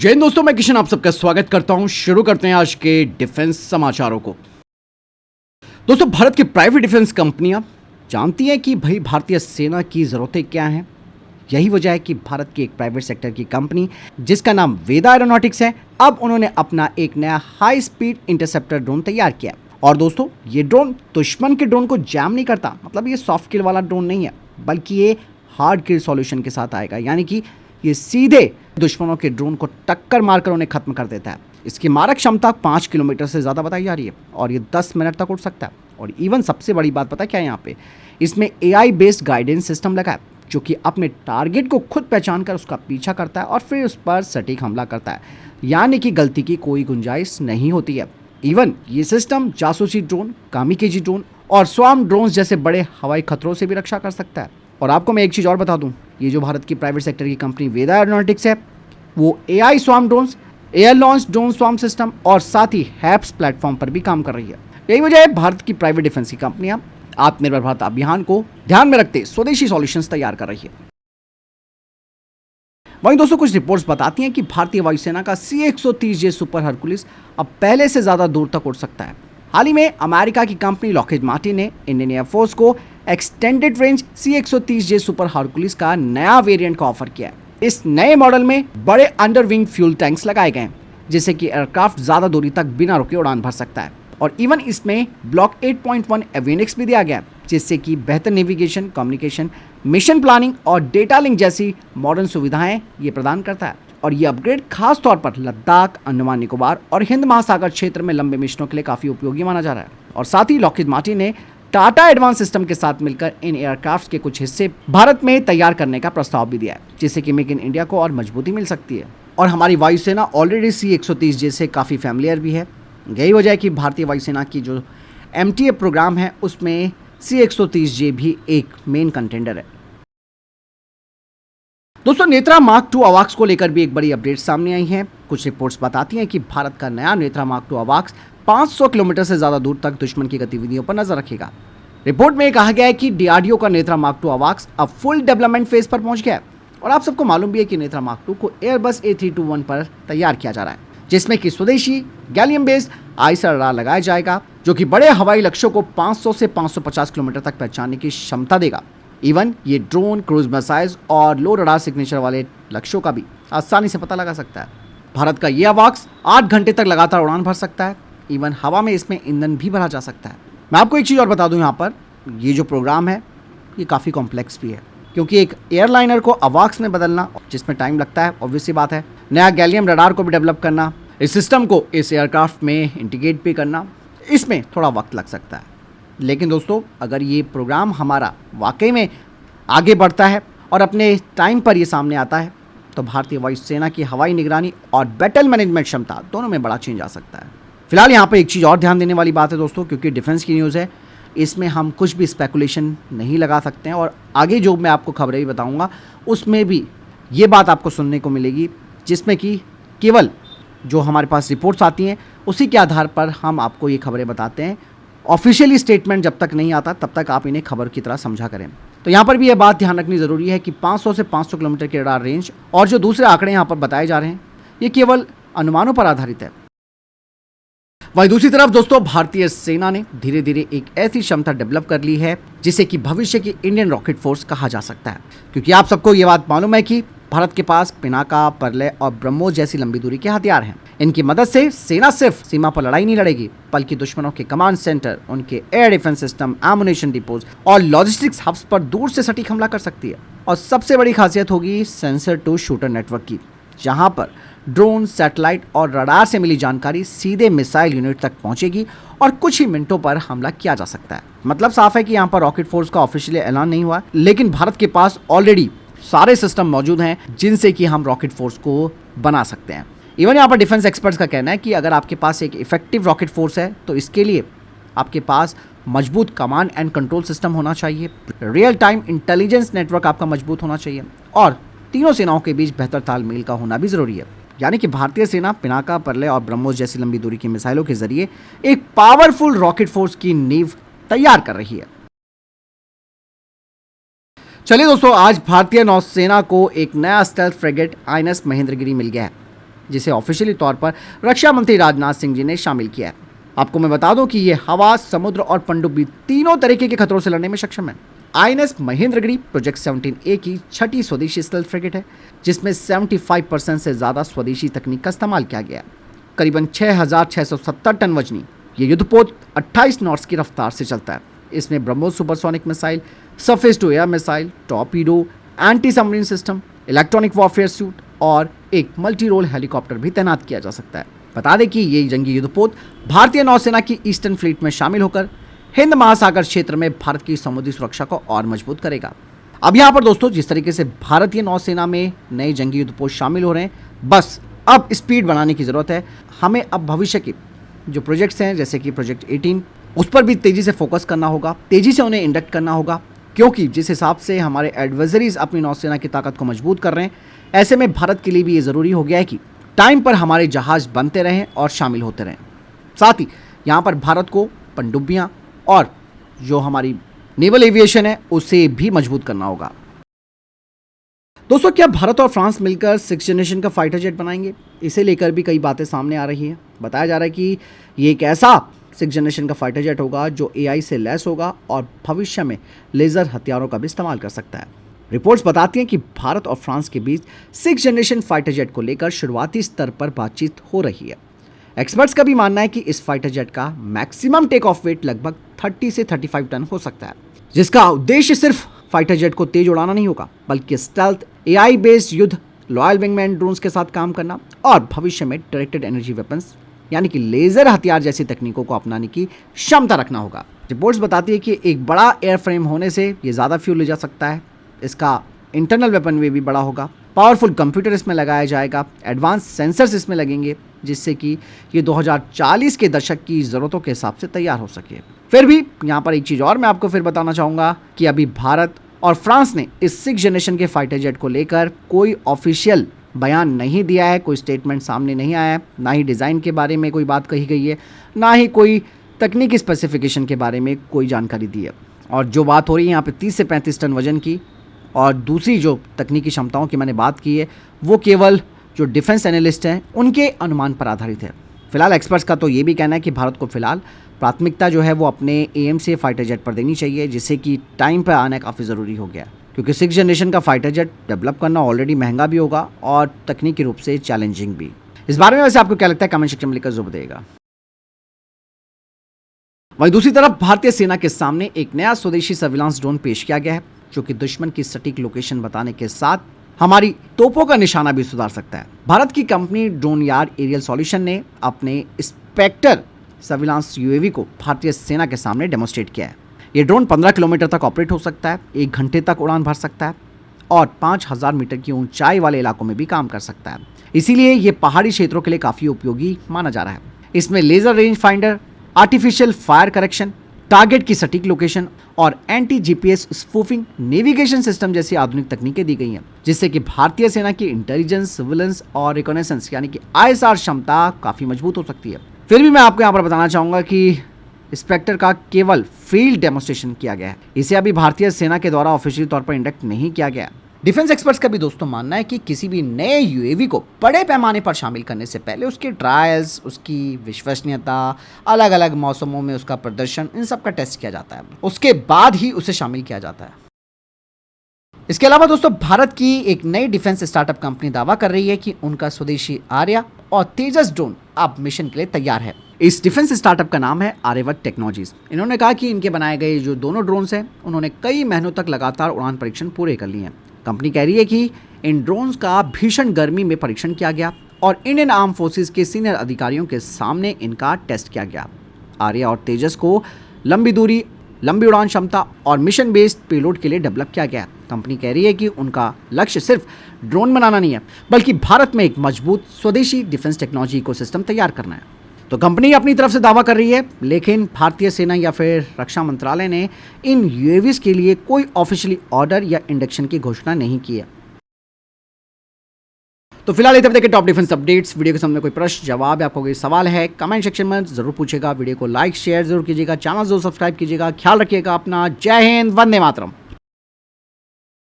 जय हिंद दोस्तों, मैं किशन आप सबका स्वागत करता हूं। शुरू करते हैं आज के डिफेंस समाचारों को। दोस्तों, भारत की प्राइवेट डिफेंस कंपनियां जानती हैं कि भाई भारतीय सेना की ज़रूरतें क्या हैं। यही वजह है कि भारत की एक प्राइवेट सेक्टर की कंपनी जिसका नाम वेदा एरोनॉटिक्स है, अब उन्होंने अपना एक नया हाई स्पीड इंटरसेप्टर ड्रोन तैयार किया। और दोस्तों, ये ड्रोन दुश्मन के ड्रोन को जैम नहीं करता। मतलब ये सॉफ्ट किल वाला ड्रोन नहीं है, बल्कि ये हार्ड किल सॉल्यूशन के साथ आएगा। यानी कि ये सीधे दुश्मनों के ड्रोन को टक्कर मारकर उन्हें खत्म कर देता है। इसकी मारक क्षमता 5 किलोमीटर से ज़्यादा बताई जा रही है और ये 10 मिनट तक उड़ सकता है। और इवन सबसे बड़ी बात पता है क्या है यहाँ पे, इसमें AI बेस्ड गाइडेंस सिस्टम लगा है, जो कि अपने टारगेट को खुद पहचान कर उसका पीछा करता है और फिर उस पर सटीक हमला करता है। यानी कि गलती की कोई गुंजाइश नहीं होती है। इवन ये सिस्टम जासूसी ड्रोन, कामिकेजी ड्रोन और स्वार्म ड्रोन्स जैसे बड़े हवाई खतरों से भी रक्षा कर सकता है। और आपको मैं एक चीज़ और बता दूं, ये जो भारत की प्राइवेट सेक्टर की कंपनी वेदा एरोनॉटिक्स है, वो AI swarm drones, air launch drone swarm system और साथ ही हैप्स प्लेटफॉर्म पर भी काम कर रही है। यही वजह है भारत की प्राइवेट डिफेंस की कंपनियां आत्मनिर्भर भारत अभियान को ध्यान में रखते स्वदेशी सॉल्यूशंस तैयार कर रही है। वहीं दोस्तों, कुछ रिपोर्ट्स बताती हैं कि भारतीय वायुसेना का C-130J सुपर हरकुलिस अब पहले से ज़्यादा दूर तक उड़ सकता है। हाल ही में अमेरिका की कंपनी लॉकहीड मार्टिन ने इंडियन एयरफोर्स को extended range C-130J super Hercules का नया वेरिएंट का ऑफर किया है। इस नए मॉडल में बड़े अंडरविंग फ्यूल टैंक्स लगाए गए हैं, जिससे कि एयरक्राफ्ट ज़्यादा दूरी तक बिना रुके उड़ान भर सकता है। और इवन इसमें ब्लॉक 8.1 एवियोनिक्स भी दिया गया है, जिससे कि बेहतर नेविगेशन, कम्युनिकेशन, मिशन प्लानिंग और डेटा लिंक जैसी मॉडर्न सुविधाएं ये प्रदान करता है। और ये अपग्रेड खास तौर पर लद्दाख, अंडमान निकोबार और हिंद महासागर क्षेत्र में लंबे मिशनों के लिए काफ़ी उपयोगी माना जा रहा है। और साथ ही लॉकहीड मार्टिन ने टाटा एडवांस सिस्टम के साथ मिलकर इन एयरक्राफ्ट के कुछ हिस्से भारत में तैयार करने का प्रस्ताव भी दिया है, जिससे कि मेक इन इंडिया को और मजबूती मिल सकती है। और हमारी वायुसेना ऑलरेडी C-130J से काफ़ी फैमिलियर भी है। यही वजह है कि भारतीय वायुसेना की जो MTA प्रोग्राम है, उसमें C-130J भी एक मेन कंटेंडर है। दोस्तों, नेत्रा मार्क 2 अवाक्स को लेकर भी एक बड़ी अपडेट सामने आई है। कुछ रिपोर्ट्स बताती हैं कि भारत का नया नेत्रा मार्क 2 अवाक्स 500 किलोमीटर से ज़्यादा दूर तक दुश्मन की गतिविधियों पर नजर रखेगा। रिपोर्ट में कहा गया है कि DRDO का नेत्रा मार्क 2 अवाक्स अब फुल डेवलपमेंट फेज पर पहुंच गया है। और आप सबको मालूम भी है कि नेत्रा मार्क 2 को एयरबस A321 पर तैयार किया जा रहा है, जिसमें कि स्वदेशी गैलियम बेस्ड आईसर रडार लगाया जाएगा, जो कि बड़े हवाई लक्ष्यों को 500 से 550 किलोमीटर तक पहचानने की क्षमता देगा। इवन ये ड्रोन, क्रूज मिसाइल्स और लो रडार सिग्नेचर वाले लक्ष्यों का भी आसानी से पता लगा सकता है। भारत का ये अवाक्स 8 घंटे तक लगातार उड़ान भर सकता है। इवन हवा में इसमें ईंधन भी भरा जा सकता है। मैं आपको एक चीज़ और बता दूं, यहाँ पर ये जो प्रोग्राम है ये काफ़ी कॉम्प्लेक्स भी है, क्योंकि एक एयरलाइनर को अवाक्स में बदलना, जिसमें टाइम लगता है, ऑब्वियस सी बात है। नया गैलियम रडार को भी डेवलप करना, इस सिस्टम को इस एयरक्राफ्ट में इंटीग्रेट भी करना, इसमें थोड़ा वक्त लग सकता है। लेकिन दोस्तों, अगर ये प्रोग्राम हमारा वाकई में आगे बढ़ता है और अपने टाइम पर ये सामने आता है, तो भारतीय वायुसेना की हवाई निगरानी और बैटल मैनेजमेंट क्षमता दोनों में बड़ा चेंज आ सकता है। फिलहाल यहाँ पर एक चीज़ और ध्यान देने वाली बात है दोस्तों, क्योंकि डिफेंस की न्यूज़ है, इसमें हम कुछ भी स्पेकुलेशन नहीं लगा सकते हैं। और आगे जो मैं आपको खबरें भी बताऊँगा, उसमें भी ये बात आपको सुनने को मिलेगी, जिसमें कि केवल जो हमारे पास रिपोर्ट्स आती हैं उसी के आधार पर हम आपको ये खबरें बताते हैं। ऑफिशियली स्टेटमेंट जब तक नहीं आता, तब तक आप इन्हें खबर की तरह समझा करें। तो यहाँ पर भी ये बात ध्यान रखनी ज़रूरी है कि 500 से 500 किलोमीटर के रडार रेंज और जो दूसरे आंकड़े यहाँ पर बताए जा रहे हैं, ये केवल अनुमानों पर आधारित है। वहीं दूसरी तरफ दोस्तों, भारतीय सेना ने धीरे धीरे एक ऐसी क्षमता डेवलप कर ली है जिसे कि भविष्य की इंडियन रॉकेट फोर्स कहा जा सकता है। क्योंकि आप सबको ये बात मालूम है कि भारत के पास पिनाका, परले और ब्रह्मोस जैसी लंबी दूरी के हथियार हैं। इनकी मदद से सेना सिर्फ सीमा पर लड़ाई नहीं लड़ेगी, बल्कि दुश्मनों के कमांड सेंटर, उनके air defence system, ammunition depots और लॉजिस्टिक्स हब्स पर दूर से सटीक हमला कर सकती है। और सबसे बड़ी खासियत होगी सेंसर टू शूटर नेटवर्क की, जहां पर ड्रोन, सैटेलाइट और रडार से मिली जानकारी सीधे मिसाइल यूनिट तक पहुंचेगी और कुछ ही मिनटों पर हमला किया जा सकता है। मतलब साफ है कि यहाँ पर रॉकेट फोर्स का ऑफिशियली ऐलान नहीं हुआ, लेकिन भारत के पास ऑलरेडी सारे सिस्टम मौजूद हैं जिनसे कि हम रॉकेट फोर्स को बना सकते हैं। इवन यहाँ पर डिफेंस एक्सपर्ट्स का कहना है कि अगर आपके पास एक इफेक्टिव रॉकेट फोर्स है, तो इसके लिए आपके पास मजबूत कमांड एंड कंट्रोल सिस्टम होना चाहिए, रियल टाइम इंटेलिजेंस नेटवर्क आपका मजबूत होना चाहिए और तीनों सेनाओं के बीच बेहतर तालमेल का होना भी जरूरी है। यानी कि भारतीय सेना पिनाका, परले और ब्रह्मोस जैसी लंबी दूरी की मिसाइलों के जरिए एक पावरफुल रॉकेट फोर्स की नींव तैयार कर रही है। चलिए दोस्तों, आज भारतीय नौसेना को एक नया स्टेल्थ फ्रिगेट INS महेंद्रगिरी मिल गया है। जिसे ऑफिशियली तौर पर रक्षा मंत्री राजनाथ सिंह जी ने शामिल किया है। आपको मैं बता दूं कि ये हवा, समुद्र और पनडुब्बी तीनों तरीके के खतरों से लड़ने में सक्षम है। INS महेंद्रगिरी प्रोजेक्ट 17A की छठी स्वदेशी स्टेल्थ फ्रिगेट है, जिसमें 75% से ज़्यादा स्वदेशी तकनीक का इस्तेमाल किया गया है। करीबन 6,670 टन वजनी ये युद्धपोत 28 नॉट्स की रफ्तार से चलता है। इसमें BrahMos supersonic missile, surface to air missile, torpedo, anti submarine system, electronic warfare suite और एक मल्टी रोल हेलीकॉप्टर भी तैनात किया जा सकता है। बता दें कि ये जंगी युद्धपोत भारतीय नौसेना की ईस्टर्न फ्लीट में शामिल होकर हिंद महासागर क्षेत्र में भारत की समुद्री सुरक्षा को और मजबूत करेगा। अब यहाँ पर दोस्तों जिस तरीके से भारतीय नौसेना में नए जंगी युद्धपोत शामिल हो रहे हैं, बस अब स्पीड बढ़ाने की ज़रूरत है। हमें अब भविष्य के जो प्रोजेक्ट्स हैं जैसे कि प्रोजेक्ट 18 उस पर भी तेज़ी से फोकस करना होगा, तेज़ी से उन्हें इंडक्ट करना होगा, क्योंकि जिस हिसाब से हमारे एडवर्सरीज अपनी नौसेना की ताकत को मजबूत कर रहे हैं, ऐसे में भारत के लिए भी ये ज़रूरी हो गया है कि टाइम पर हमारे जहाज़ बनते रहें और शामिल होते रहें। साथ ही यहाँ पर भारत को पनडुब्बियाँ और जो हमारी नेवल एविएशन है उसे भी मजबूत करना होगा। दोस्तों क्या भारत और फ्रांस मिलकर 6th जनरेशन का फाइटर जेट बनाएंगे? इसे लेकर भी कई बातें सामने आ रही हैं। बताया जा रहा है कि ये एक ऐसा 6th जनरेशन का फाइटर जेट होगा जो AI से लैस होगा और भविष्य में लेज़र हथियारों का भी इस्तेमाल कर सकता है। रिपोर्ट्स बताती हैं कि भारत और फ्रांस के बीच 6th जनरेशन फाइटर जेट को लेकर शुरुआती स्तर पर बातचीत हो रही है। एक्सपर्ट्स का भी मानना है कि इस फाइटर जेट का मैक्सिमम टेक ऑफ वेट लगभग 30 से 35 टन हो सकता है, जिसका उद्देश्य सिर्फ फाइटर जेट को तेज उड़ाना नहीं होगा, बल्कि स्टेल्थ, AI बेस्ड युद्ध, लॉयल विंगमैन ड्रोन्स के साथ काम करना और भविष्य में डायरेक्टेड एनर्जी वेपन्स यानी कि लेजर हथियार जैसी तकनीकों को अपनाने की क्षमता रखना होगा। रिपोर्ट्स बताती है कि एक बड़ा एयरफ्रेम होने से ये ज़्यादा फ्यूल ले जा सकता है, इसका इंटरनल वेपन वे भी बड़ा होगा, पावरफुल कंप्यूटर इसमें लगाया जाएगा, एडवांस सेंसर्स इसमें लगेंगे, जिससे कि ये 2040 के दशक की ज़रूरतों के हिसाब से तैयार हो सके। फिर भी यहाँ पर एक चीज़ और मैं आपको फिर बताना चाहूँगा कि अभी भारत और फ्रांस ने इस 6th जनरेशन के फाइटर जेट को लेकर कोई ऑफिशियल बयान नहीं दिया है, कोई स्टेटमेंट सामने नहीं आया है, ना ही डिज़ाइन के बारे में कोई बात कही गई है, ना ही कोई तकनीकी स्पेसिफिकेशन के बारे में कोई जानकारी दी है। और जो बात हो रही है यहाँ पे 30 से 35 टन वजन की और दूसरी जो तकनीकी क्षमताओं की मैंने बात की है, वो केवल जो डिफेंस एनालिस्ट हैं उनके अनुमान पर आधारित है। फिलहाल एक्सपर्ट्स का तो ये भी कहना है कि भारत को फिलहाल प्राथमिकता जो है वो अपने AMC फाइटर जेट पर देनी चाहिए, जिससे कि टाइम पर आना काफ़ी ज़रूरी हो गया, क्योंकि 6th जनरेशन का फाइटर जेट डेवलप करना ऑलरेडी महंगा भी होगा और तकनीकी रूप से चैलेंजिंग भी। इस बारे में वैसे आपको क्या लगता है, कमेंट सेक्शन में लिखकर जरूर देगा। वहीं दूसरी तरफ भारतीय सेना के सामने एक नया स्वदेशी सर्विलांस ड्रोन पेश किया गया है, जो कि दुश्मन की सटीक लोकेशन बताने के साथ हमारी तोपों का निशाना भी सुधार सकता है। भारत की company drone yard aerial solution ने अपने स्पेक्टर सर्विलांस UAV को भारतीय सेना के सामने डेमोस्ट्रेट किया है। ये ड्रोन 15 किलोमीटर तक ऑपरेट हो सकता है, 1 घंटे तक उड़ान भर सकता है और 5000 मीटर की ऊंचाई वाले इलाकों में भी काम कर सकता है। इसीलिए ये पहाड़ी क्षेत्रों के लिए काफ़ी उपयोगी माना जा रहा है। इसमें laser range finder, artificial fire correction, target की सटीक लोकेशन और anti GPS spoofing navigation system जैसी आधुनिक तकनीकें दी गई हैं, जिससे कि भारतीय सेना की इंटेलिजेंस, सर्विलेंस और रिकॉनेसेंस यानी कि ISR क्षमता काफ़ी मजबूत हो सकती है। फिर भी मैं आपको यहाँ पर बताना चाहूँगा कि स्पेक्टर का केवल फील्ड डेमोस्ट्रेशन किया गया है, इसे अभी भारतीय सेना के द्वारा ऑफिशियल तौर पर इंडक्ट नहीं किया गया। डिफेंस एक्सपर्ट्स का भी दोस्तों मानना है कि किसी भी नए UAV को बड़े पैमाने पर शामिल करने से पहले उसके ट्रायल्स, उसकी विश्वसनीयता, अलग अलग मौसमों में उसका प्रदर्शन, इन सब का टेस्ट किया जाता है, उसके बाद ही उसे शामिल किया जाता है। इसके अलावा दोस्तों भारत की एक नई डिफेंस स्टार्टअप कंपनी दावा कर रही है कि उनका स्वदेशी आर्या और तेजस ड्रोन अब मिशन के लिए तैयार है। इस डिफेंस स्टार्टअप का नाम है आर्यवत टेक्नोलॉजीज। इन्होंने कहा कि इनके बनाए गए जो दोनों ड्रोन्स हैं उन्होंने कई महीनों तक लगातार उड़ान परीक्षण पूरे कर लिए हैं। कंपनी कह रही है कि इन ड्रोन्स का भीषण गर्मी में परीक्षण किया गया और इंडियन आर्म फोर्सेस के सीनियर अधिकारियों के सामने इनका टेस्ट किया गया। आर्या और तेजस को लंबी दूरी, लंबी उड़ान क्षमता और मिशन बेस्ड पेलोड के लिए डेवलप किया गया। कंपनी कह रही है कि उनका लक्ष्य सिर्फ ड्रोन बनाना नहीं है, बल्कि भारत में एक मजबूत स्वदेशी डिफेंस टेक्नोलॉजी इकोसिस्टम तैयार करना है। तो कंपनी अपनी तरफ से दावा कर रही है, लेकिन भारतीय सेना या फिर रक्षा मंत्रालय ने इन UAVs के लिए कोई ऑफिशियली ऑर्डर या इंडक्शन की घोषणा नहीं की है। तो फिलहाल इधर देखिए टॉप डिफेंस अपडेट्स। वीडियो के सामने कोई प्रश्न, जवाब या आपको कोई सवाल है, कमेंट सेक्शन में जरूर पूछेगा। वीडियो को लाइक शेयर जरूर कीजिएगा, चैनल जरूर सब्सक्राइब कीजिएगा। ख्याल रखिएगा अपना। जय हिंद, वंदे मातरम।